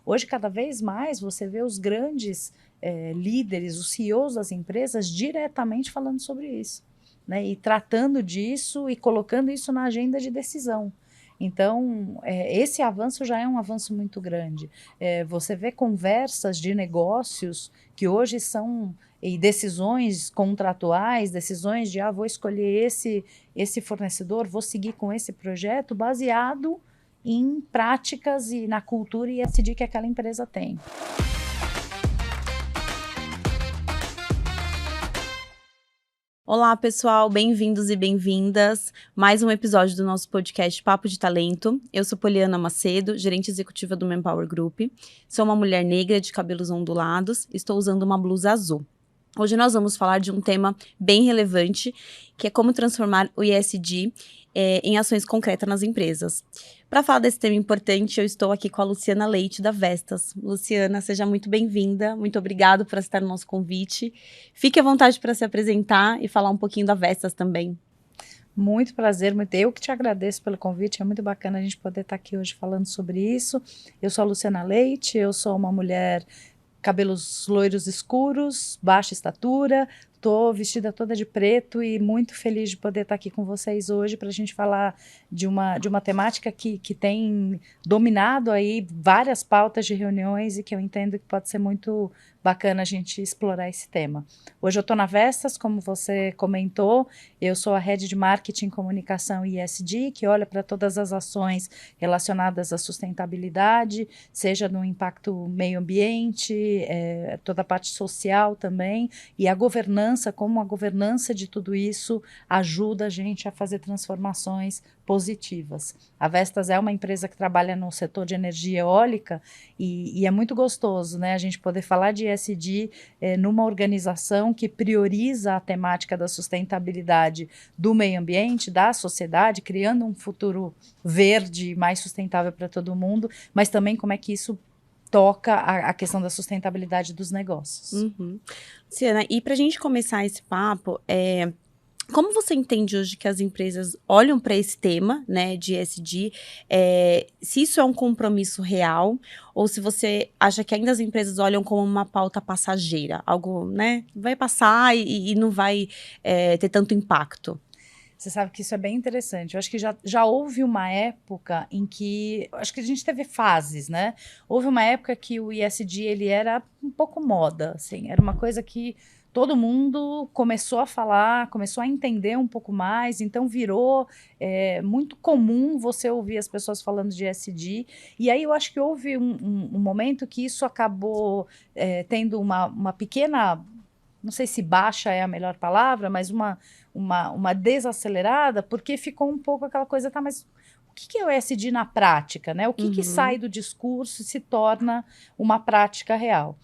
Hoje, cada vez mais, você vê os grandes líderes, os CEOs das empresas, diretamente falando sobre isso, né? E tratando disso e colocando isso na agenda de decisão. Então, esse avanço já é um avanço muito grande. Você vê conversas de negócios que hoje são e decisões contratuais, decisões de vou escolher esse fornecedor, vou seguir com esse projeto, baseado em práticas e na cultura ESG que aquela empresa tem. Olá, pessoal, bem-vindos e bem-vindas. Mais um episódio do nosso podcast Papo de Talento. Eu sou Poliana Macedo, gerente executiva do Manpower Group. Sou uma mulher negra de cabelos ondulados, estou usando uma blusa azul. Hoje nós vamos falar de um tema bem relevante, que é como transformar o ESG em ações concretas nas empresas. Para falar desse tema importante, eu estou aqui com a Luciana Leite, da Vestas. Luciana, seja muito bem-vinda, muito obrigada por aceitar o nosso convite. Fique à vontade para se apresentar e falar um pouquinho da Vestas também. Muito prazer, eu que te agradeço pelo convite, é muito bacana a gente poder estar aqui hoje falando sobre isso. Eu sou a Luciana Leite, eu sou uma mulher cabelos loiros escuros, baixa estatura, estou vestida toda de preto e muito feliz de poder estar aqui com vocês hoje para a gente falar de uma temática que tem dominado aí várias pautas de reuniões e que eu entendo que pode ser muito bacana a gente explorar esse tema. Hoje eu estou na Vestas, como você comentou, eu sou a Head de Marketing, Comunicação e ESG, que olha para todas as ações relacionadas à sustentabilidade, seja no impacto meio ambiente, toda a parte social também, e a governança, como a governança de tudo isso ajuda a gente a fazer transformações positivas. A Vestas é uma empresa que trabalha no setor de energia eólica e é muito gostoso, né, a gente poder falar de ESG numa organização que prioriza a temática da sustentabilidade do meio ambiente, da sociedade, criando um futuro verde mais sustentável para todo mundo, mas também como é que isso toca a questão da sustentabilidade dos negócios. Uhum. Luciana, e para a gente começar esse papo, como você entende hoje que as empresas olham para esse tema, né, de ESG, se isso é um compromisso real, ou se você acha que ainda as empresas olham como uma pauta passageira, algo, né, vai passar e não vai ter tanto impacto? Você sabe que isso é bem interessante. Eu acho que já houve uma época em que... Acho que a gente teve fases, né? Houve uma época que o ESG, ele era um pouco moda, assim. Era uma coisa que todo mundo começou a falar, começou a entender um pouco mais. Então, virou muito comum você ouvir as pessoas falando de ESG. E aí, eu acho que houve um momento que isso acabou tendo uma pequena... Não sei se baixa é a melhor palavra, mas uma desacelerada, porque ficou um pouco aquela coisa, tá, mas o que é o ESG na prática, né? O que sai do discurso e se torna uma prática real?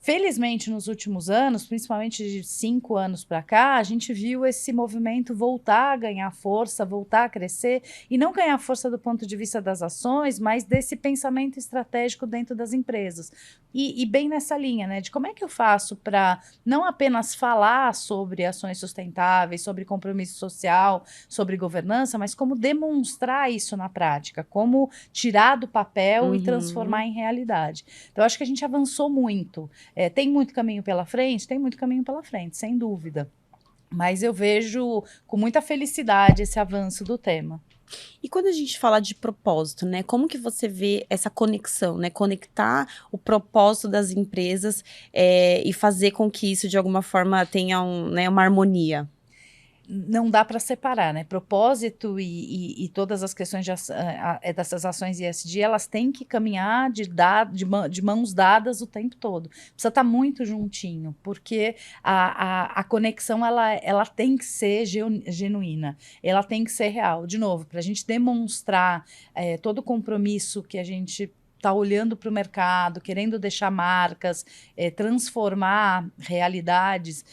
Felizmente, nos últimos anos, principalmente de 5 anos para cá, a gente viu esse movimento voltar a ganhar força, voltar a crescer, e não ganhar força do ponto de vista das ações, mas desse pensamento estratégico dentro das empresas. E bem nessa linha, né, de como é que eu faço para não apenas falar sobre ações sustentáveis, sobre compromisso social, sobre governança, mas como demonstrar isso na prática, como tirar do papel e transformar em realidade. Então, eu acho que a gente avançou muito. Tem muito caminho pela frente? Tem muito caminho pela frente, sem dúvida. Mas eu vejo com muita felicidade esse avanço do tema. E quando a gente fala de propósito, né, como que você vê essa conexão, né, conectar o propósito das empresas e fazer com que isso de alguma forma tenha uma harmonia? Não dá para separar, né? Propósito e todas as questões dessas ações ESG, elas têm que caminhar de mãos dadas o tempo todo. Precisa estar muito juntinho, porque a conexão ela tem que ser genuína, ela tem que ser real. De novo, para a gente demonstrar todo o compromisso que a gente está olhando para o mercado, querendo deixar marcas, transformar realidades,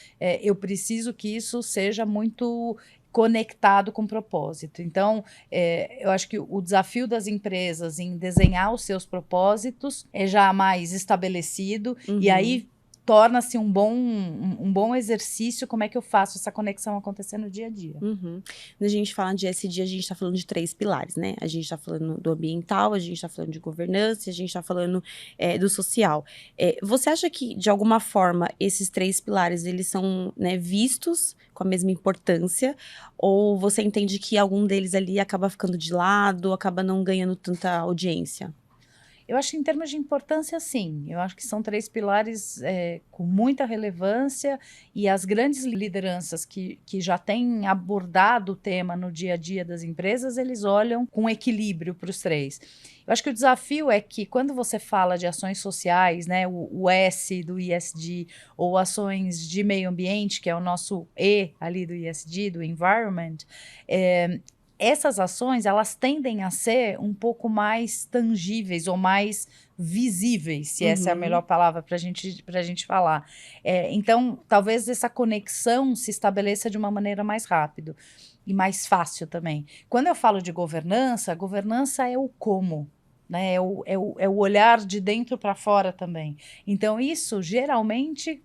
eu preciso que isso seja muito conectado com propósito. Então, eu acho que o desafio das empresas em desenhar os seus propósitos é já mais estabelecido, e aí torna-se um bom exercício como é que eu faço essa conexão acontecer no dia a dia. Quando a gente fala de ESG, a gente está falando de 3 pilares, né? A gente está falando do ambiental, a gente está falando de governança, a gente está falando do social. Você acha que, de alguma forma, esses 3 pilares, eles são, né, vistos com a mesma importância? Ou você entende que algum deles ali acaba ficando de lado, acaba não ganhando tanta audiência? Eu acho que em termos de importância, sim. Eu acho que são 3 pilares com muita relevância e as grandes lideranças que já têm abordado o tema no dia a dia das empresas, eles olham com equilíbrio para os 3. Eu acho que o desafio é que quando você fala de ações sociais, né, o S do ESG, ou ações de meio ambiente, que é o nosso E ali do ESG, do environment, essas ações, elas tendem a ser um pouco mais tangíveis ou mais visíveis, se essa é a melhor palavra para a gente falar. Então, talvez essa conexão se estabeleça de uma maneira mais rápida e mais fácil também. Quando eu falo de governança, a governança é o como, né? É o olhar de dentro para fora também. Então, isso geralmente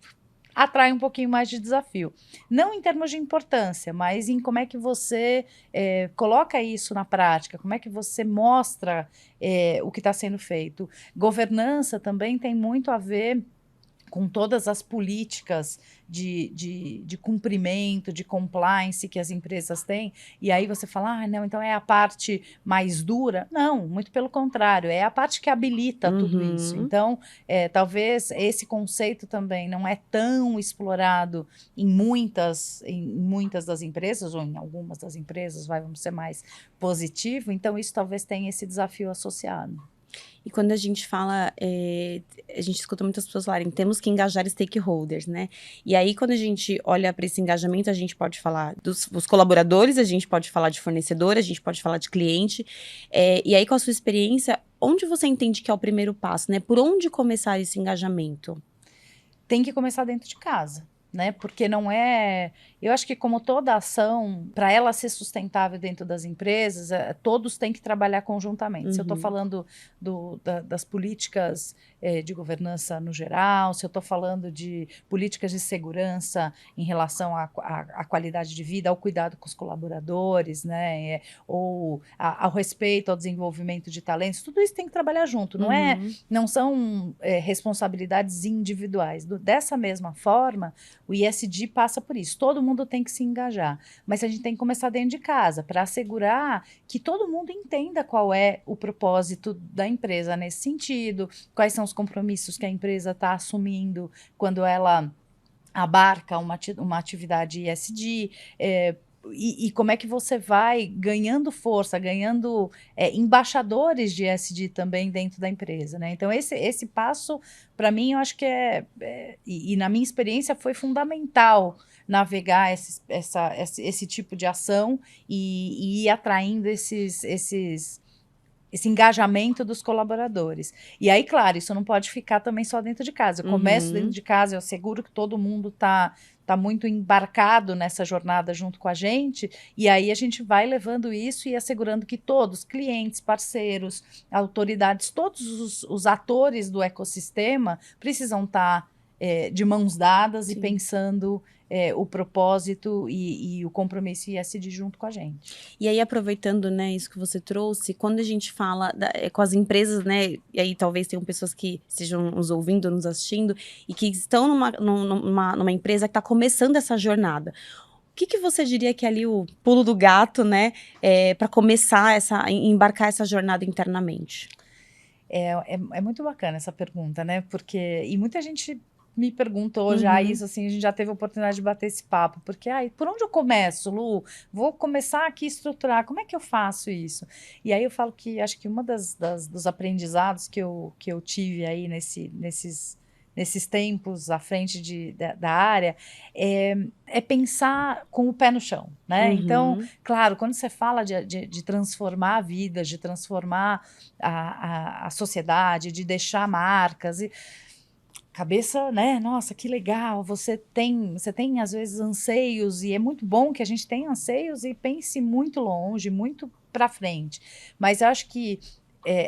atrai um pouquinho mais de desafio. Não em termos de importância, mas em como é que você coloca isso na prática, como é que você mostra o que está sendo feito. Governança também tem muito a ver com todas as políticas de cumprimento, de compliance que as empresas têm, e aí você fala, não, então é a parte mais dura. Não, muito pelo contrário, é a parte que habilita tudo isso. Então, talvez esse conceito também não é tão explorado em muitas das empresas, ou em algumas das empresas, vamos ser mais positivo, então isso talvez tenha esse desafio associado. E quando a gente fala, a gente escuta muitas pessoas falarem, temos que engajar stakeholders, né? E aí, quando a gente olha para esse engajamento, a gente pode falar dos colaboradores, a gente pode falar de fornecedor, a gente pode falar de cliente. E aí, com a sua experiência, onde você entende que é o primeiro passo, né? Por onde começar esse engajamento? Tem que começar dentro de casa, né? Porque não é... Eu acho que como toda ação, para ela ser sustentável dentro das empresas, todos têm que trabalhar conjuntamente. Se eu estou falando das políticas de governança no geral, se eu estou falando de políticas de segurança em relação à qualidade de vida, ao cuidado com os colaboradores, né? Ou ao respeito ao desenvolvimento de talentos, tudo isso tem que trabalhar junto. Não são responsabilidades individuais. Dessa mesma forma, o ESG passa por isso. Todo mundo tem que se engajar, mas a gente tem que começar dentro de casa para assegurar que todo mundo entenda qual é o propósito da empresa nesse sentido, quais são os compromissos que a empresa está assumindo quando ela abarca uma atividade ESG, e como é que você vai ganhando força, ganhando embaixadores de ESG também dentro da empresa, né? Então, esse passo, para mim, eu acho que e na minha experiência, foi fundamental navegar esse tipo de ação e ir atraindo esse engajamento dos colaboradores. E aí, claro, isso não pode ficar também só dentro de casa. Eu começo dentro de casa, eu asseguro que todo mundo está muito embarcado nessa jornada junto com a gente, e aí a gente vai levando isso e assegurando que todos, clientes, parceiros, autoridades, todos os atores do ecossistema precisam estar de mãos dadas e pensando o propósito e o compromisso ESG junto com a gente. E aí, aproveitando, né, isso que você trouxe, quando a gente fala com as empresas, né, e aí talvez tenham pessoas que estejam nos ouvindo, nos assistindo, e que estão numa empresa que está começando essa jornada. O que você diria que é ali o pulo do gato, né, para começar embarcar essa jornada internamente? É muito bacana essa pergunta, né, e muita gente me perguntou já isso, assim, a gente já teve a oportunidade de bater esse papo, porque, por onde eu começo, Lu? Vou começar aqui a estruturar, como é que eu faço isso? E aí eu falo que, acho que uma dos aprendizados que eu tive aí nesses tempos à frente da área, é pensar com o pé no chão, né? Então, claro, quando você fala de transformar vidas, de transformar a sociedade, de deixar marcas, cabeça, né? Nossa, que legal, você tem às vezes anseios, e é muito bom que a gente tenha anseios e pense muito longe, muito para frente. Mas eu acho que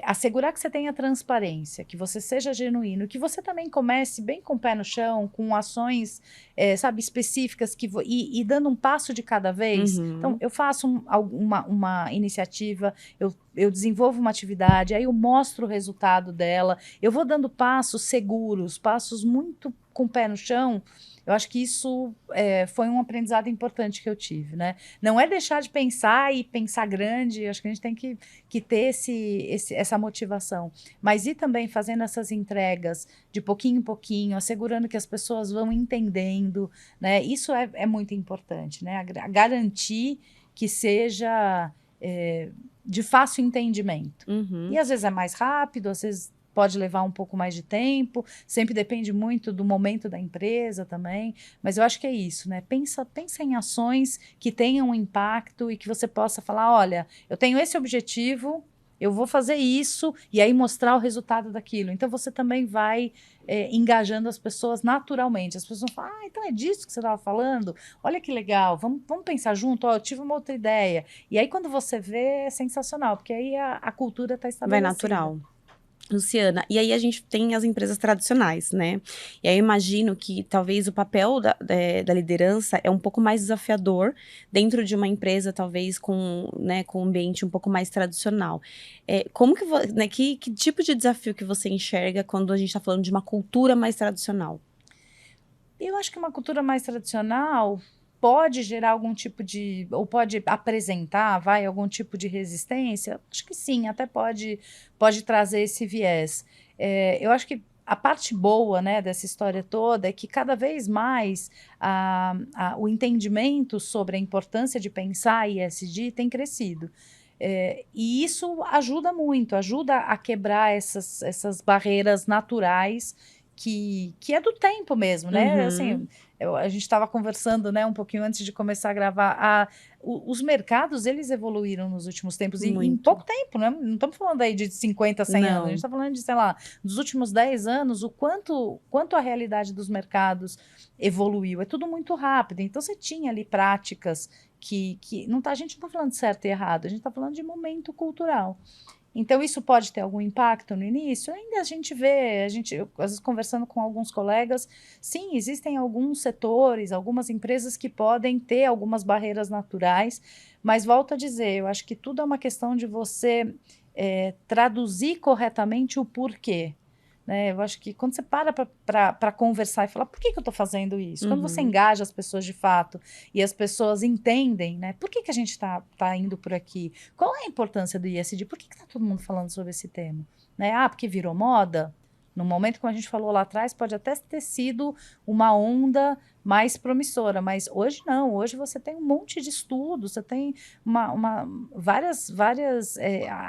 assegurar que você tenha transparência, que você seja genuíno, que você também comece bem com o pé no chão, com ações, sabe, específicas, e dando um passo de cada vez. Então, eu faço uma iniciativa, eu desenvolvo uma atividade, aí eu mostro o resultado dela, eu vou dando passos seguros, passos muito com o pé no chão. Eu acho que isso foi um aprendizado importante que eu tive, né? Não é deixar de pensar e pensar grande, acho que a gente tem que ter essa motivação. Mas ir também fazendo essas entregas de pouquinho em pouquinho, assegurando que as pessoas vão entendendo, né? Isso é muito importante, né? Garantir que seja de fácil entendimento. E às vezes é mais rápido, às vezes pode levar um pouco mais de tempo, sempre depende muito do momento da empresa também, mas eu acho que é isso, né? Pensa em ações que tenham um impacto e que você possa falar, olha, eu tenho esse objetivo, eu vou fazer isso, e aí mostrar o resultado daquilo. Então, você também vai engajando as pessoas naturalmente. As pessoas vão falar, então é disso que você estava falando? Olha que legal, vamos pensar junto, eu tive uma outra ideia. E aí, quando você vê, é sensacional, porque aí a cultura está estabelecida. Vai natural. Luciana, e aí a gente tem as empresas tradicionais, né? E aí eu imagino que talvez o papel da liderança é um pouco mais desafiador dentro de uma empresa, talvez com um ambiente um pouco mais tradicional. Como que, né, que tipo de desafio que você enxerga quando a gente está falando de uma cultura mais tradicional? Eu acho que uma cultura mais tradicional pode gerar algum tipo ou pode apresentar, algum tipo de resistência? Acho que sim, até pode trazer esse viés. Eu acho que a parte boa, né, dessa história toda é que cada vez mais o entendimento sobre a importância de pensar ESG tem crescido. E isso ajuda muito, ajuda a quebrar essas barreiras naturais que é do tempo mesmo, né? Assim, a gente estava conversando, né, um pouquinho antes de começar a gravar. Os mercados, eles evoluíram nos últimos tempos, e em pouco tempo, né? Não estamos falando aí de 50, 100 anos, a gente está falando de, sei lá, dos últimos 10 anos, o quanto a realidade dos mercados evoluiu. É tudo muito rápido. Então, você tinha ali práticas que a gente não está falando de certo e errado, a gente está falando de momento cultural. Então, isso pode ter algum impacto no início? Ainda a gente vê, eu, às vezes conversando com alguns colegas, sim, existem alguns setores, algumas empresas que podem ter algumas barreiras naturais, mas volto a dizer, eu acho que tudo é uma questão de você traduzir corretamente o porquê. Né? Eu acho que quando você para conversar e falar, por que eu estou fazendo isso? Quando você engaja as pessoas de fato e as pessoas entendem, né? Por que a gente está indo por aqui? Qual é a importância do ESG? Por que está todo mundo falando sobre esse tema? Né? Porque virou moda? No momento, como a gente falou lá atrás, pode até ter sido uma onda mais promissora, mas hoje não. Hoje você tem um monte de estudos, você tem várias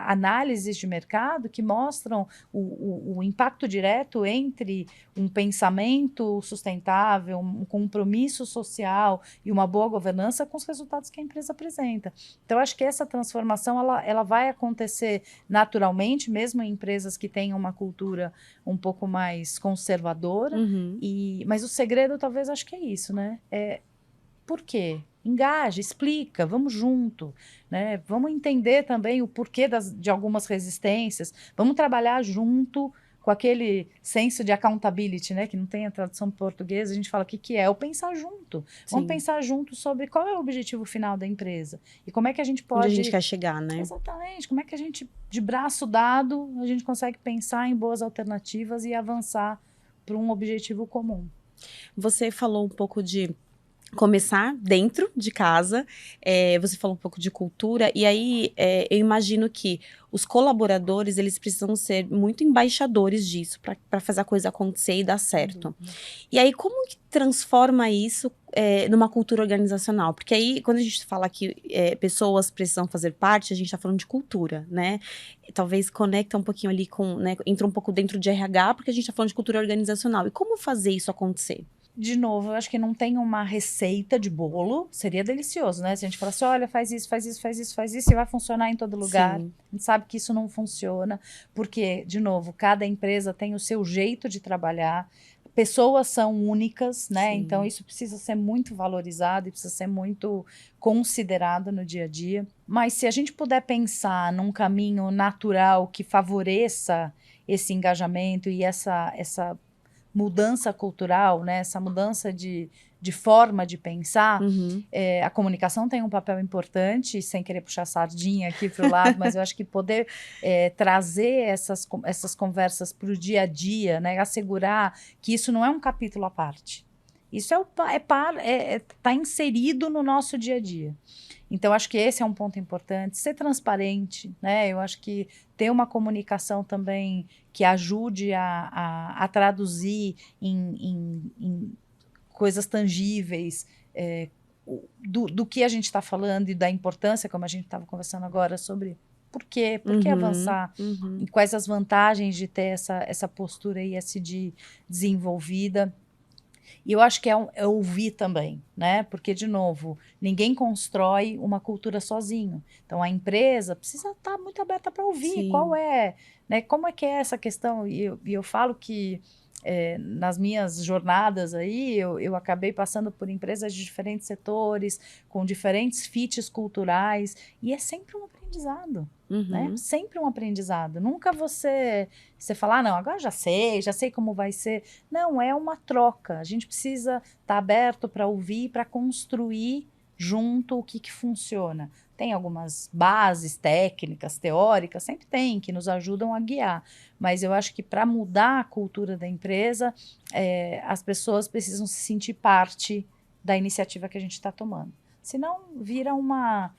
análises de mercado que mostram o impacto direto entre um pensamento sustentável, um compromisso social e uma boa governança com os resultados que a empresa apresenta. Então, acho que essa transformação ela vai acontecer naturalmente, mesmo em empresas que tenham uma cultura um pouco mais conservadora, mas o segredo talvez acho que é isso, né? Por quê? Engaje, explica, vamos junto, né? Vamos entender também o porquê de algumas resistências, vamos trabalhar junto com aquele senso de accountability, né? Que não tem a tradução portuguesa, a gente fala o que é o pensar junto. Vamos pensar junto sobre qual é o objetivo final da empresa e como é que a gente pode... Onde a gente quer chegar, né? Exatamente, como é que a gente, de braço dado, a gente consegue pensar em boas alternativas e avançar para um objetivo comum. Você falou um pouco de começar dentro de casa, você falou um pouco de cultura, e aí eu imagino que os colaboradores, eles precisam ser muito embaixadores disso, para fazer a coisa acontecer e dar certo. E aí, como que transforma isso numa cultura organizacional? Porque aí, quando a gente fala que pessoas precisam fazer parte, a gente está falando de cultura, né? Talvez conecta um pouquinho ali com, né, entra um pouco dentro de RH, porque a gente está falando de cultura organizacional. E como fazer isso acontecer? De novo, eu acho que não tem uma receita de bolo, seria delicioso, né? Se a gente falasse, olha, faz isso, faz isso, faz isso, faz isso, e vai funcionar em todo lugar. Sim. A gente sabe que isso não funciona, porque, de novo, cada empresa tem o seu jeito de trabalhar. pessoas são únicas, né? Sim. Então isso precisa ser muito valorizado e precisa ser muito considerado no dia a dia. Mas se a gente puder pensar num caminho natural que favoreça esse engajamento e essa mudança cultural, né? Essa mudança de forma de pensar, a comunicação tem um papel importante, sem querer puxar sardinha aqui para o lado, mas eu acho que poder trazer essas conversas para o dia a dia, né? Assegurar que isso não é um capítulo à parte. Isso tá inserido no nosso dia a dia. Então, acho que esse é um ponto importante. Ser transparente, né? Eu acho que ter uma comunicação também que ajude a traduzir em coisas tangíveis do que a gente está falando e da importância, como a gente estava conversando agora, sobre por quê avançar, e quais as vantagens de ter essa postura ESG desenvolvida. E eu acho que é ouvir também, né? Porque, de novo, ninguém constrói uma cultura sozinho. Então, a empresa precisa estar muito aberta para ouvir qual é, né? Como é que é essa questão. E eu falo que nas minhas jornadas aí, eu acabei passando por empresas de diferentes setores, com diferentes fits culturais, e é sempre um aprendizado. Né? Sempre um aprendizado. Nunca você falar, não, agora já sei como vai ser. Não, é uma troca. A gente precisa estar aberto para ouvir, para construir junto o que funciona. Tem algumas bases técnicas, teóricas, sempre tem, que nos ajudam a guiar. Mas eu acho que para mudar a cultura da empresa, as pessoas precisam se sentir parte da iniciativa que a gente está tomando. Senão, vira uma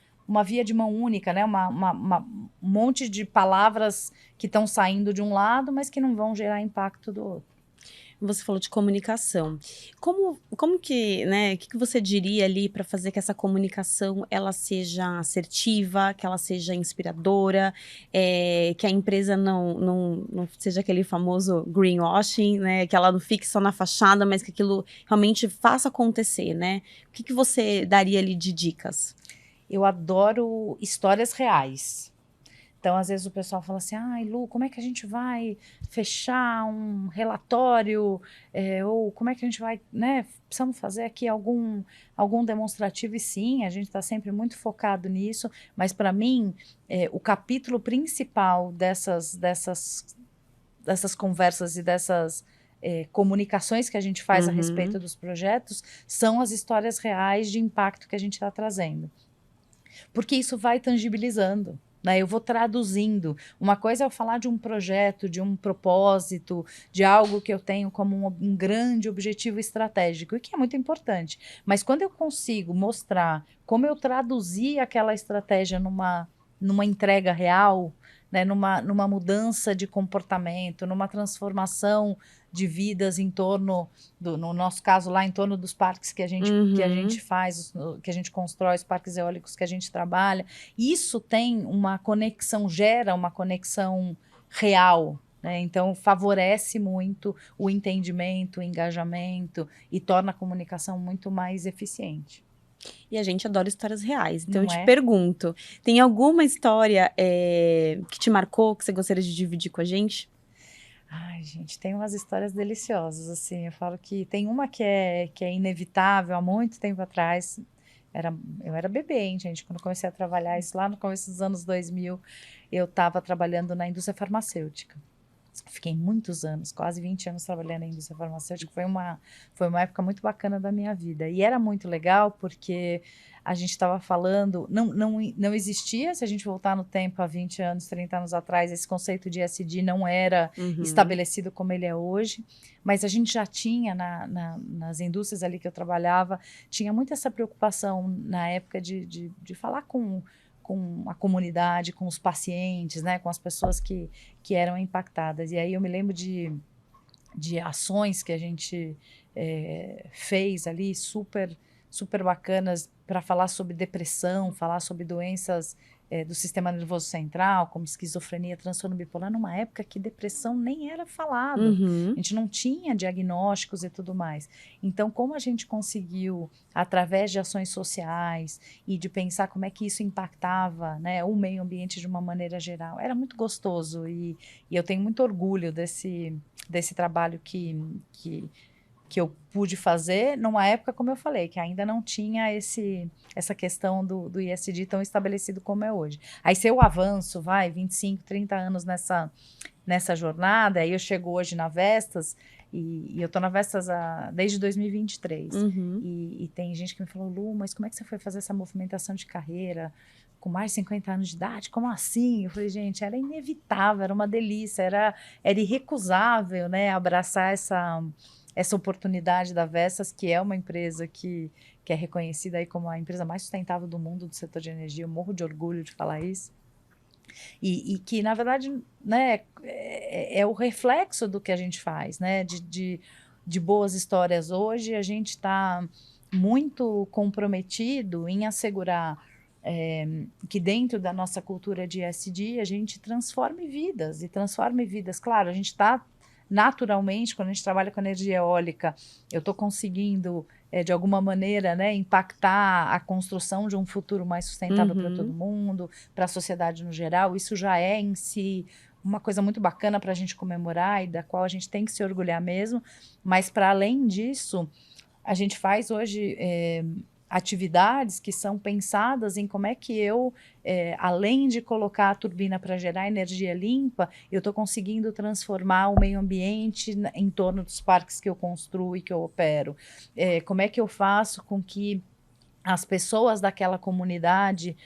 via de mão única, né? Um monte de palavras que estão saindo de um lado, mas que não vão gerar impacto do outro. Você falou de comunicação. Como que, né, o que você diria ali para fazer que essa comunicação ela seja assertiva, que ela seja inspiradora, que a empresa não seja aquele famoso greenwashing, né, que ela não fique só na fachada, mas que aquilo realmente faça acontecer, né? O que você daria ali de dicas? Eu adoro histórias reais. Então, às vezes o pessoal fala assim, ai, Lu, como é que a gente vai fechar um relatório? Ou como é que a gente vai, né? Precisamos fazer aqui algum demonstrativo. E sim, a gente está sempre muito focado nisso. Mas, para mim, o capítulo principal dessas conversas e dessas comunicações que a gente faz a respeito dos projetos são as histórias reais de impacto que a gente está trazendo. Porque isso vai tangibilizando. Né? Eu vou traduzindo. Uma coisa é eu falar de um projeto, de um propósito, de algo que eu tenho como um grande objetivo estratégico, e que é muito importante. Mas quando eu consigo mostrar como eu traduzi aquela estratégia numa entrega real, né? numa mudança de comportamento, numa transformação de vidas em torno, no nosso caso lá, em torno dos parques que a gente faz, que a gente constrói, os parques eólicos que a gente trabalha. Isso tem uma conexão, gera uma conexão real, né? Então, favorece muito o entendimento, o engajamento e torna a comunicação muito mais eficiente. E a gente adora histórias reais. Então, Não eu te é? pergunto, tem alguma história que te marcou, que você gostaria de dividir com a gente? Ai, gente, tem umas histórias deliciosas, assim. Eu falo que tem uma que é inevitável. Há muito tempo atrás, eu era bebê, hein, gente? Quando eu comecei a trabalhar, isso lá no começo dos anos 2000, eu estava trabalhando na indústria farmacêutica. Fiquei muitos anos, quase 20 anos trabalhando na indústria farmacêutica. Foi uma época muito bacana da minha vida. E era muito legal porque a gente estava falando, não existia, se a gente voltar no tempo há 20 anos, 30 anos atrás, esse conceito de ESG não era estabelecido como ele é hoje, mas a gente já tinha nas indústrias ali que eu trabalhava, tinha muito essa preocupação na época de falar com a comunidade, com os pacientes, né, com as pessoas que eram impactadas. E aí eu me lembro de ações que a gente fez ali, super, super bacanas, para falar sobre depressão, falar sobre doenças do sistema nervoso central, como esquizofrenia, transtorno bipolar, numa época que depressão nem era falado. A gente não tinha diagnósticos e tudo mais. Então, como a gente conseguiu, através de ações sociais e de pensar como é que isso impactava, né, o meio ambiente de uma maneira geral, era muito gostoso. E eu tenho muito orgulho desse trabalho que eu pude fazer numa época, como eu falei, que ainda não tinha essa questão do ESG tão estabelecido como é hoje. Aí se eu avanço, 25, 30 anos nessa jornada, aí eu chego hoje na Vestas, e eu tô na Vestas desde 2023. Uhum. E tem gente que me falou, Lu, mas como é que você foi fazer essa movimentação de carreira com mais de 50 anos de idade? Como assim? Eu falei, gente, era inevitável, era uma delícia, era irrecusável, né, abraçar essa oportunidade da Vestas, que é uma empresa que é reconhecida aí como a empresa mais sustentável do mundo do setor de energia. Eu morro de orgulho de falar isso. E que, na verdade, né, é o reflexo do que a gente faz, né, de boas histórias. Hoje a gente está muito comprometido em assegurar que dentro da nossa cultura de ESG a gente transforme vidas. Claro, a gente está naturalmente, quando a gente trabalha com energia eólica, eu estou conseguindo, de alguma maneira, né, impactar a construção de um futuro mais sustentável para todo mundo, para a sociedade no geral. Isso já é em si uma coisa muito bacana para a gente comemorar e da qual a gente tem que se orgulhar mesmo. Mas, para além disso, a gente faz hoje atividades que são pensadas em como é que eu, além de colocar a turbina para gerar energia limpa, eu estou conseguindo transformar o meio ambiente em torno dos parques que eu construo e que eu opero. Como é que eu faço com que as pessoas daquela comunidade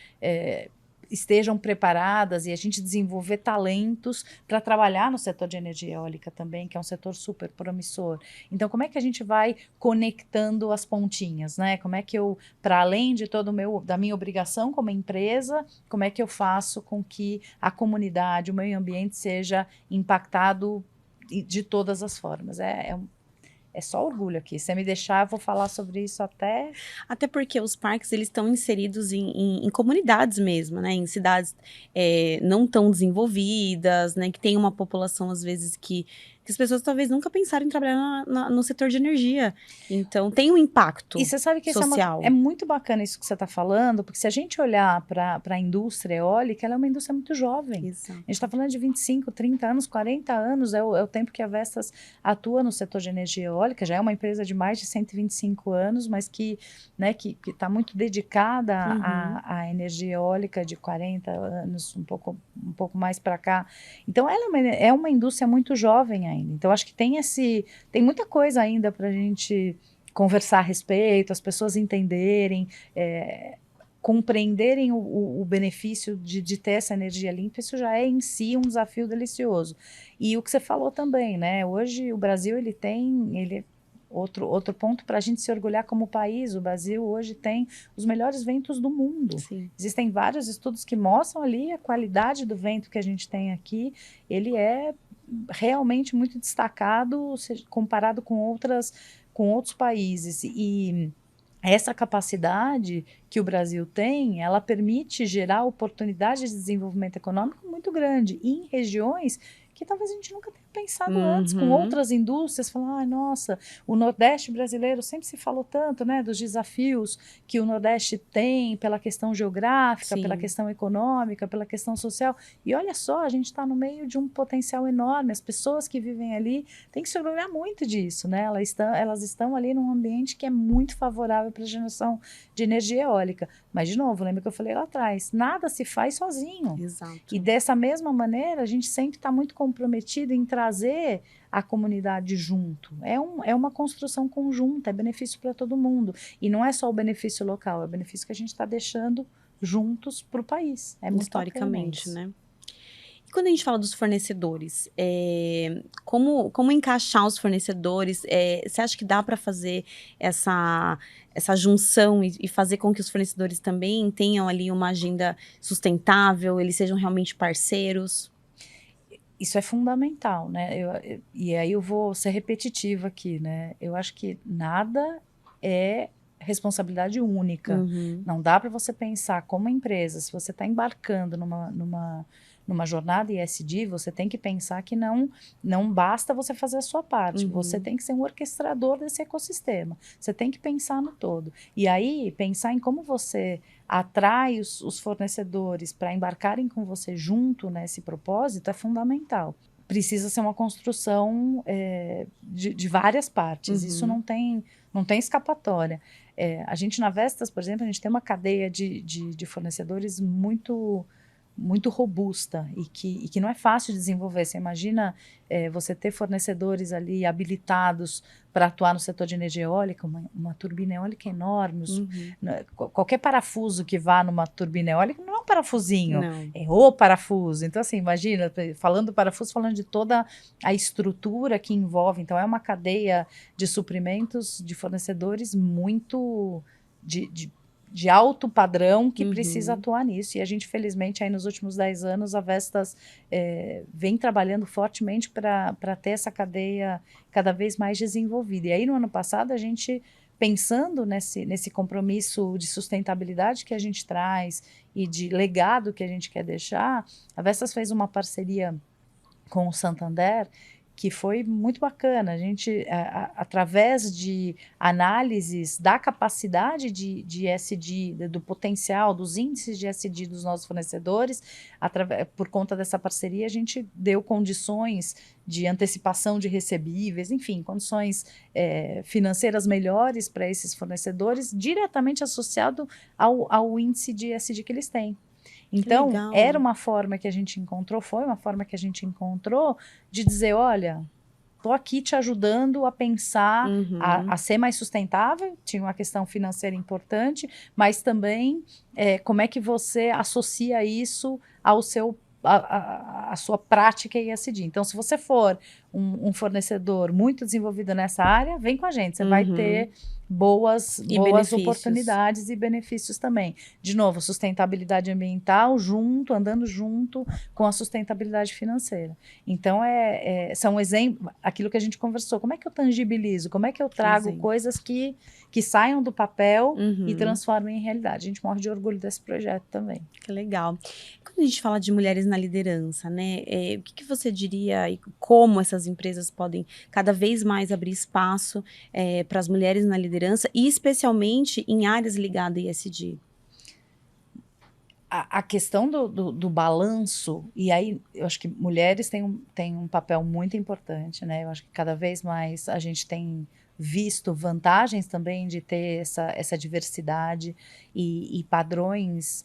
estejam preparadas e a gente desenvolver talentos para trabalhar no setor de energia eólica também, que é um setor super promissor. Então, como é que a gente vai conectando as pontinhas, né? Como é que eu, para além de da minha obrigação como empresa, como é que eu faço com que a comunidade, o meio ambiente seja impactado de todas as formas? É só orgulho aqui. Se você me deixar, eu vou falar sobre isso até... Até porque os parques, eles estão inseridos em comunidades mesmo, né? Em cidades não tão desenvolvidas, né? Que tem uma população, às vezes, que as pessoas talvez nunca pensaram em trabalhar no setor de energia. Então, tem um impacto E você sabe que social. é muito bacana isso que você está falando, porque se a gente olhar para a indústria eólica, ela é uma indústria muito jovem. Exato. A gente está falando de 25, 30 anos, 40 anos, é o tempo que a Vestas atua no setor de energia eólica, já é uma empresa de mais de 125 anos, mas que está muito dedicada à energia eólica de 40 anos, um pouco mais para cá. Então, ela é uma indústria muito jovem ainda. Então, acho que tem muita coisa ainda para a gente conversar a respeito, as pessoas entenderem, compreenderem o benefício de ter essa energia limpa. Isso já é em si um desafio delicioso. E o que você falou também, né? Hoje o Brasil outro ponto para a gente se orgulhar como país. O Brasil hoje tem os melhores ventos do mundo. Sim. Existem vários estudos que mostram ali a qualidade do vento que a gente tem aqui. Ele é realmente muito destacado comparado com outros países. E essa capacidade que o Brasil tem, ela permite gerar oportunidades de desenvolvimento econômico muito grande em regiões que talvez a gente nunca tenha pensado antes, com outras indústrias, falando, nossa, o Nordeste brasileiro sempre se falou tanto, né, dos desafios que o Nordeste tem pela questão geográfica, Sim. pela questão econômica, pela questão social, e olha só, a gente está no meio de um potencial enorme, as pessoas que vivem ali têm que se orgulhar muito disso, né, elas estão ali num ambiente que é muito favorável para a geração de energia eólica, mas de novo, lembra que eu falei lá atrás, nada se faz sozinho. Exato. E dessa mesma maneira, a gente sempre está muito comprometido em trazer a comunidade junto. É uma construção conjunta, é benefício para todo mundo. E não é só o benefício local, é o benefício que a gente está deixando juntos para o país. É muito historicamente, né? E quando a gente fala dos fornecedores, como encaixar os fornecedores? Você acha que dá para fazer essa junção e fazer com que os fornecedores também tenham ali uma agenda sustentável, eles sejam realmente parceiros? Isso é fundamental, né? E aí eu vou ser repetitiva aqui, né? Eu acho que nada é responsabilidade única. Não dá para você pensar como empresa, se você está embarcando numa jornada ESG, você tem que pensar que não basta você fazer a sua parte, você tem que ser um orquestrador desse ecossistema, você tem que pensar no todo. E aí, pensar em como você atrai os fornecedores para embarcarem com você junto nesse propósito é fundamental. precisa ser uma construção de várias partes. Isso não tem escapatória. A gente na Vestas, por exemplo, a gente tem uma cadeia de fornecedores muito robusta e que não é fácil de desenvolver. Você imagina você ter fornecedores ali habilitados para atuar no setor de energia eólica, uma turbina eólica enorme. Qualquer parafuso que vá numa turbina eólica não é um parafusinho, é o parafuso. Então, assim, imagina, falando do parafuso, falando de toda a estrutura que envolve. Então, é uma cadeia de suprimentos de fornecedores muito de alto padrão que precisa atuar nisso. E a gente, felizmente, aí nos últimos 10 anos, a Vestas vem trabalhando fortemente para ter essa cadeia cada vez mais desenvolvida. E aí, no ano passado, a gente, pensando nesse compromisso de sustentabilidade que a gente traz e de legado que a gente quer deixar, a Vestas fez uma parceria com o Santander, que foi muito bacana. A gente, através de análises da capacidade de ESG, do potencial, dos índices de ESG dos nossos fornecedores, por conta dessa parceria, a gente deu condições de antecipação de recebíveis, enfim, condições financeiras melhores para esses fornecedores, diretamente associado ao índice de ESG que eles têm. Então, foi uma forma que a gente encontrou de dizer, olha, estou aqui te ajudando a pensar, a ser mais sustentável, tinha uma questão financeira importante, mas também como é que você associa isso ao a sua prática ESG. Então, se você for um fornecedor muito desenvolvido nessa área, vem com a gente, você vai ter boas oportunidades e benefícios também. De novo, sustentabilidade ambiental andando junto com a sustentabilidade financeira. Então, são exemplos, aquilo que a gente conversou, como é que eu tangibilizo, como é que eu trago coisas que saiam do papel e transformem em realidade. A gente morre de orgulho desse projeto também. Que legal. Quando a gente fala de mulheres na liderança, né, o que você diria e como essas empresas podem cada vez mais abrir espaço para as mulheres na liderança e especialmente em áreas ligadas a ESG? A questão do balanço, e aí eu acho que mulheres têm um papel muito importante, né? Eu acho que cada vez mais a gente tem visto vantagens também de ter essa diversidade e padrões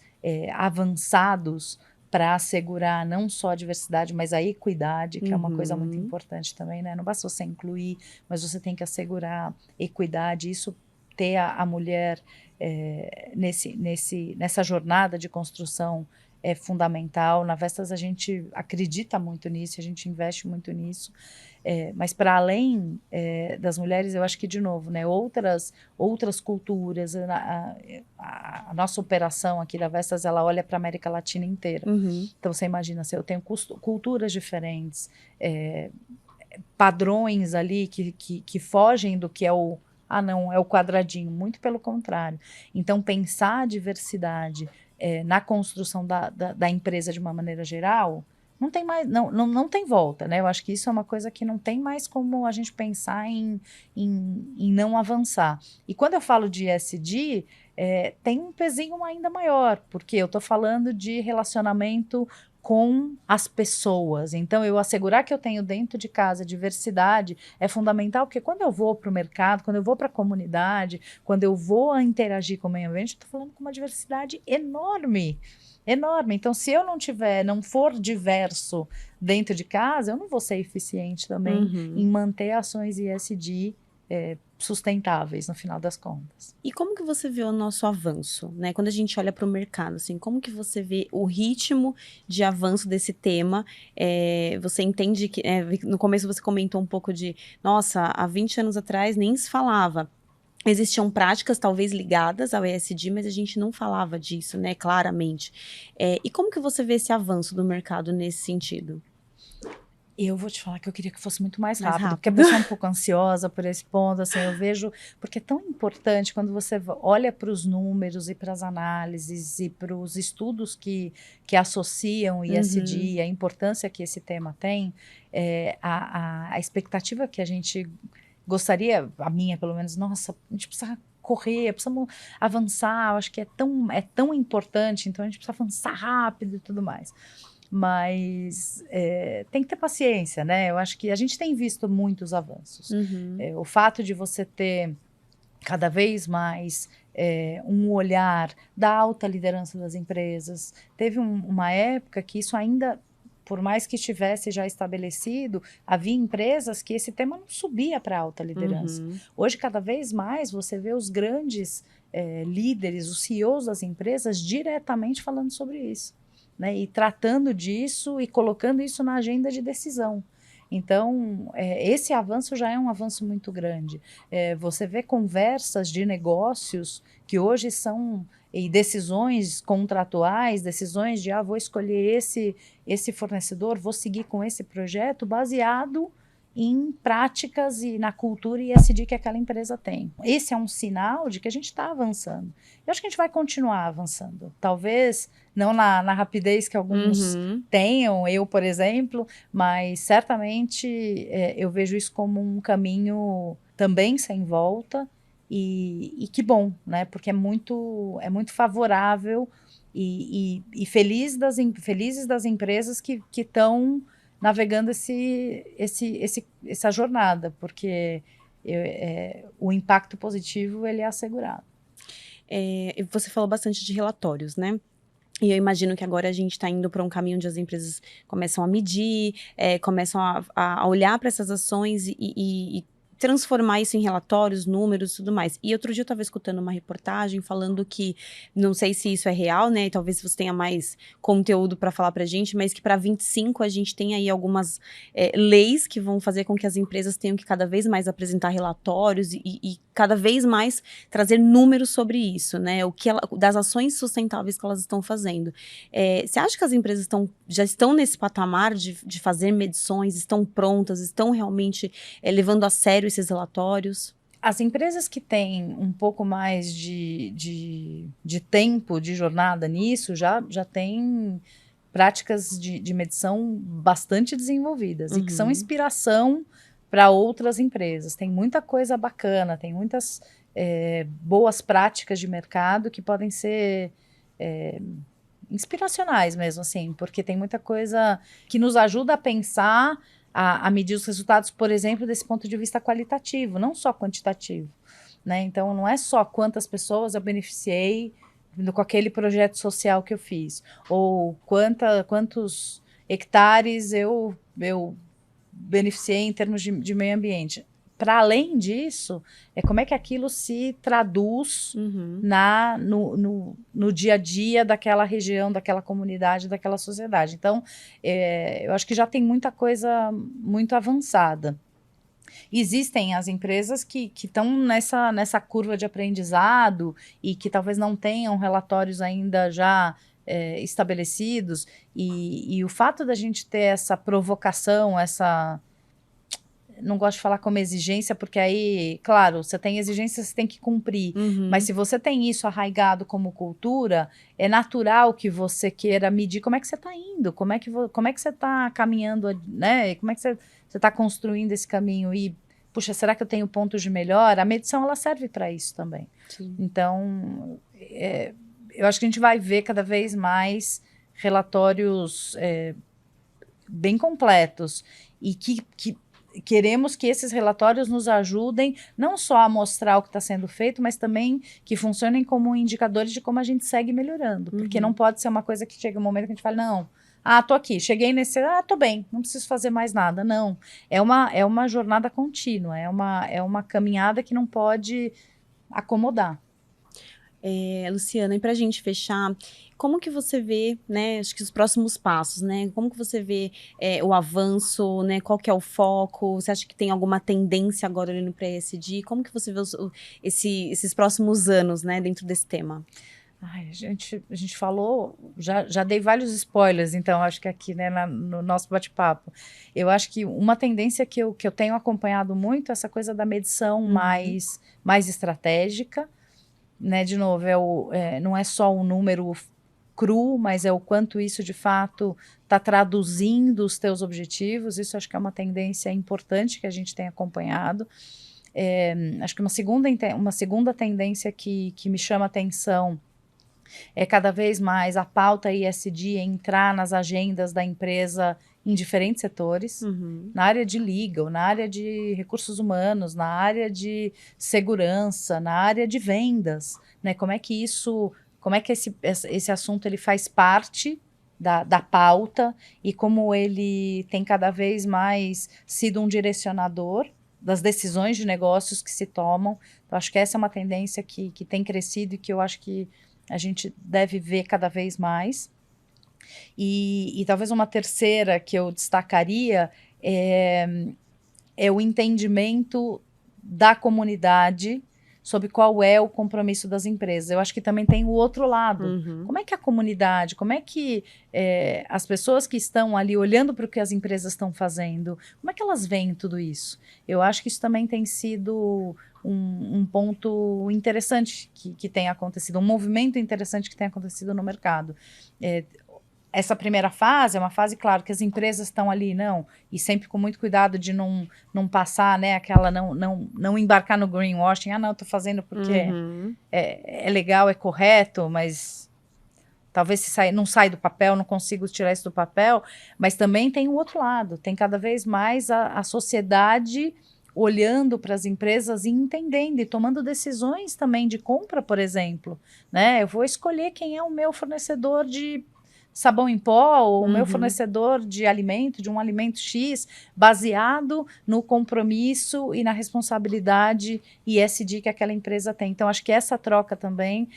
avançados para assegurar não só a diversidade, mas a equidade, que é uma coisa muito importante também, né? Não basta você incluir, mas você tem que assegurar equidade, isso ter a mulher nessa jornada de construção é fundamental. Na Vestas a gente acredita muito nisso, a gente investe muito nisso, mas para além das mulheres, eu acho que, de novo, né, outras culturas, a nossa operação aqui da Vestas, ela olha para a América Latina inteira. Então, você imagina, eu tenho culturas diferentes, padrões ali que fogem do que é o não, é o quadradinho, muito pelo contrário. Então, pensar a diversidade na construção da empresa de uma maneira geral, não tem mais, não tem volta, né? Eu acho que isso é uma coisa que não tem mais como a gente pensar em não avançar. E quando eu falo de ESG, tem um pezinho ainda maior, porque eu estou falando de relacionamento com as pessoas. Então, eu assegurar que eu tenho dentro de casa diversidade é fundamental, porque quando eu vou para o mercado, quando eu vou para a comunidade, quando eu vou interagir com o meio ambiente, eu estou falando com uma diversidade enorme. Enorme. Então, se eu não for diverso dentro de casa, eu não vou ser eficiente também em manter ações ESG sustentáveis no final das contas. E como que você vê o nosso avanço, né? Quando a gente olha para o mercado, assim, como que você vê o ritmo de avanço desse tema? Você entende que no começo você comentou um pouco de, nossa, há 20 anos atrás nem se falava. Existiam práticas talvez ligadas ao ESG, mas a gente não falava disso, né, claramente. E como que você vê esse avanço do mercado nesse sentido? Eu vou te falar que eu queria que fosse muito mais rápido, porque a pessoa é um pouco ansiosa por esse ponto, assim, eu vejo, porque é tão importante quando você olha para os números e para as análises e para os estudos que associam o ESG e a importância que esse tema tem, a expectativa que a gente gostaria, a minha pelo menos, nossa, a gente precisa correr, precisamos avançar, eu acho que é tão importante, então a gente precisa avançar rápido e tudo mais. mas tem que ter paciência, né? Eu acho que a gente tem visto muitos avanços. Uhum. O fato de você ter cada vez mais um olhar da alta liderança das empresas. Teve uma época que isso ainda, por mais que estivesse já estabelecido, havia empresas que esse tema não subia para a alta liderança. Uhum. Hoje, cada vez mais, você vê os grandes líderes, os CEOs das empresas, diretamente falando sobre isso, né? E tratando disso e colocando isso na agenda de decisão. Então, esse avanço já é um avanço muito grande. Você vê conversas de negócios que hoje são, e decisões contratuais, decisões de, vou escolher esse fornecedor, vou seguir com esse projeto, baseado em práticas e na cultura ESG que aquela empresa tem. Esse é um sinal de que a gente está avançando. Eu acho que a gente vai continuar avançando. Talvez não na rapidez que alguns tenham, eu, por exemplo, mas certamente eu vejo isso como um caminho também sem volta e que bom, né? Porque é muito favorável e felizes das empresas que estão navegando essa jornada, porque o impacto positivo ele é assegurado. Você falou bastante de relatórios, né? E eu imagino que agora a gente está indo para um caminho onde as empresas começam a medir, começam a olhar para essas ações e transformar isso em relatórios, números e tudo mais. E outro dia eu estava escutando uma reportagem falando que, não sei se isso é real, né? Talvez você tenha mais conteúdo para falar para a gente, mas que para 25 a gente tem aí algumas leis que vão fazer com que as empresas tenham que cada vez mais apresentar relatórios e cada vez mais trazer números sobre isso, né? Das ações sustentáveis que elas estão fazendo. Você acha que as empresas já estão nesse patamar de fazer medições, estão prontas, estão realmente levando a sério esses relatórios? As empresas que têm um pouco mais de tempo de jornada nisso já têm práticas de medição bastante desenvolvidas e que são inspiração para outras empresas. Tem muita coisa bacana, tem muitas boas práticas de mercado que podem ser inspiracionais mesmo, assim, porque tem muita coisa que nos ajuda a pensar, a medir os resultados, por exemplo, desse ponto de vista qualitativo, não só quantitativo, né? Então, não é só quantas pessoas eu beneficiei com aquele projeto social que eu fiz, ou quantos hectares eu beneficiei em termos de meio ambiente. Para além disso, como é que aquilo se traduz no dia a dia daquela região, daquela comunidade, daquela sociedade. Então, eu acho que já tem muita coisa muito avançada. Existem as empresas que estão nessa curva de aprendizado e que talvez não tenham relatórios ainda já estabelecidos, e o fato da gente ter essa provocação, não gosto de falar como exigência, porque aí, claro, você tem exigência, você tem que cumprir. Mas se você tem isso arraigado como cultura, é natural que você queira medir como é que você está indo, como é que você está caminhando, né? Como é que você está construindo esse caminho. E, puxa, será que eu tenho pontos de melhora? A medição, ela serve para isso também. Sim. Então, eu acho que a gente vai ver cada vez mais relatórios bem completos e que queremos que esses relatórios nos ajudem não só a mostrar o que está sendo feito, mas também que funcionem como indicadores de como a gente segue melhorando. Porque não pode ser uma coisa que chega um momento que a gente fala, não, tô aqui, cheguei nesse, tô bem, não preciso fazer mais nada. Não, é uma jornada contínua, é uma caminhada que não pode acomodar. Luciana, e para a gente fechar, como que você vê, né, acho que os próximos passos, né, como que você vê o avanço, né, qual que é o foco, você acha que tem alguma tendência agora olhando para ESG, como que você vê esses próximos anos, né, dentro desse tema? Ai, a gente falou, já dei vários spoilers, então acho que aqui, né, no nosso bate-papo, eu acho que uma tendência que eu tenho acompanhado muito é essa coisa da medição mais estratégica, né, de novo, não é só um número cru, mas é o quanto isso de fato está traduzindo os teus objetivos. Isso acho que é uma tendência importante que a gente tem acompanhado. Acho que uma segunda tendência que me chama atenção Cada vez mais a pauta ESG entrar nas agendas da empresa em diferentes setores, na área de legal, na área de recursos humanos, na área de segurança, na área de vendas, né? Como é que esse assunto ele faz parte da pauta e como ele tem cada vez mais sido um direcionador das decisões de negócios que se tomam. Então, acho que essa é uma tendência que tem crescido e que eu acho que a gente deve ver cada vez mais. E talvez uma terceira que eu destacaria é o entendimento da comunidade sobre qual é o compromisso das empresas. Eu acho que também tem o outro lado. Como é que a comunidade, como é que as pessoas que estão ali olhando para o que as empresas estão fazendo, como é que elas veem tudo isso? Eu acho que isso também tem sido um ponto interessante que tem acontecido, um movimento interessante que tem acontecido no mercado. Essa primeira fase é uma fase, claro, que as empresas estão ali, e sempre com muito cuidado de não passar, né, não embarcar no greenwashing, estou fazendo porque é legal, é correto, mas talvez não sai do papel, não consigo tirar isso do papel, mas também tem o outro lado, tem cada vez mais a sociedade olhando para as empresas e entendendo e tomando decisões também de compra, por exemplo, né, eu vou escolher quem é o meu fornecedor de sabão em pó, ou o meu fornecedor de um alimento X, baseado no compromisso e na responsabilidade ESG que aquela empresa tem. Então, acho que essa troca também,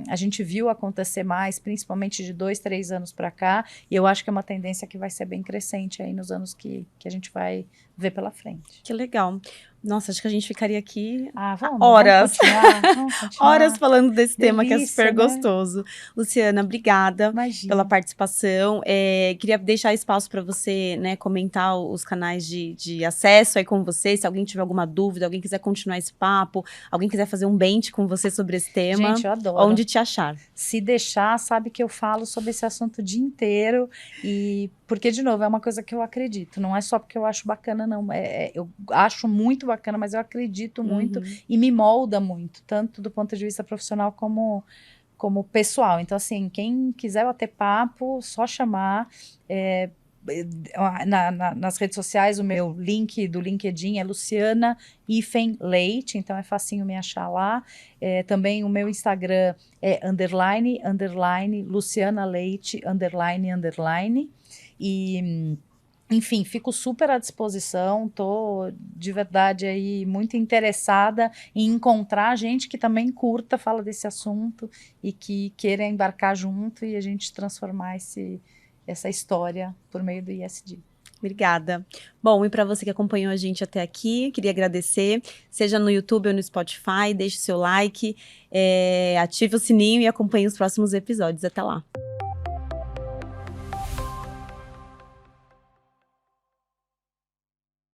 a gente viu acontecer mais, principalmente de 2, 3 anos para cá, e eu acho que é uma tendência que vai ser bem crescente aí nos anos que a gente vai ver pela frente. Que legal. Nossa, acho que a gente ficaria aqui horas. Vamos continuar. Horas falando desse tema que é super gostoso. Luciana, obrigada pela participação. Queria deixar espaço para você, né, comentar os canais de acesso aí com você. Se alguém tiver alguma dúvida, alguém quiser continuar esse papo, alguém quiser fazer um bench com você sobre esse tema. Gente, eu adoro. Onde te achar? Se deixar, sabe que eu falo sobre esse assunto o dia inteiro. Porque, de novo, é uma coisa que eu acredito. Não é só porque eu acho bacana, não. Eu acho muito bacana, mas eu acredito muito e me molda muito, tanto do ponto de vista profissional como pessoal. Então, assim, quem quiser bater papo, só chamar. Nas redes sociais, o meu link do LinkedIn é Luciana-Leite, então é facinho me achar lá. Também o meu Instagram é _ Luciana Leite, _ e enfim, fico super à disposição, estou de verdade aí muito interessada em encontrar gente que também curta, fala desse assunto e que queira embarcar junto e a gente transformar essa história por meio do ESG. Obrigada. Bom, e para você que acompanhou a gente até aqui, queria agradecer, seja no YouTube ou no Spotify, deixe seu like, ative o sininho e acompanhe os próximos episódios. Até lá!